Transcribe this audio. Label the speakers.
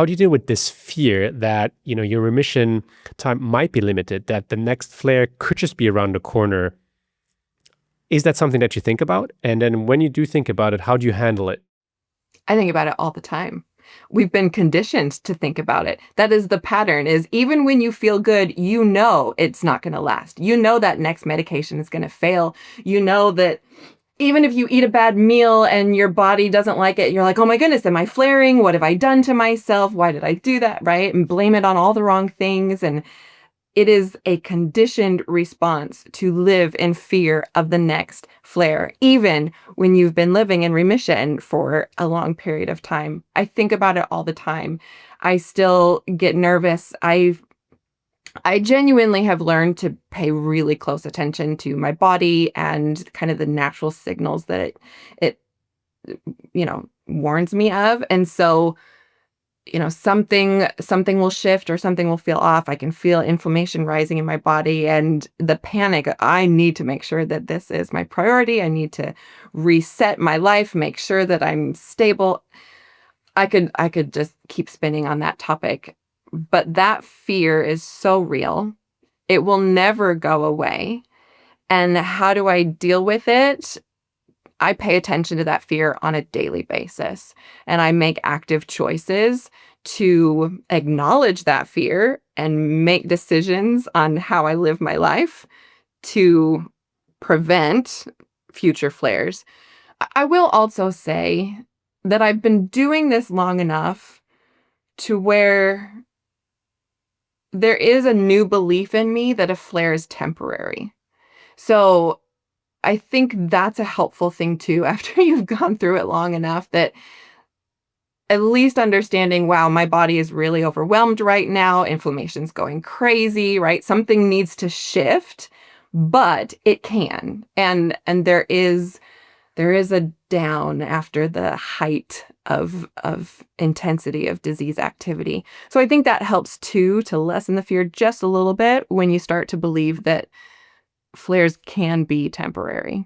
Speaker 1: how do you deal with this fear that, your remission time might be limited, that the next flare could just be around the corner? Is that something that you think about? And then when you do think about it, how do you handle it?
Speaker 2: I think about it all the time. We've been conditioned to think about it. That is the pattern, is even when you feel good, you know it's not going to last. You know that next medication is going to fail. You know that even if you eat a bad meal and your body doesn't like it, you're like, oh my goodness, am I flaring? What have I done to myself? Why did I do that? Right? And blame it on all the wrong things. And it is a conditioned response to live in fear of the next flare, even when you've been living in remission for a long period of time. I think about it all the time. I still get nervous. I genuinely have learned to pay really close attention to my body and kind of the natural signals that it warns me of. And so something will shift or something will feel off. I can feel inflammation rising in my body and the panic. I need to make sure that this is my priority. I need to reset my life, make sure that I'm stable. I could just keep spinning on that topic, but that fear is so real. It will never go away. And how do I deal with it? I pay attention to that fear on a daily basis, and I make active choices to acknowledge that fear and make decisions on how I live my life to prevent future flares. I will also say that I've been doing this long enough to where there is a new belief in me that a flare is temporary. So I think that's a helpful thing too, after you've gone through it long enough, that at least understanding, wow, my body is really overwhelmed right now. Inflammation's going crazy, right? Something needs to shift, but it can. And there is a down after the height of intensity of disease activity. So I think that helps too, to lessen the fear just a little bit when you start to believe that flares can be temporary.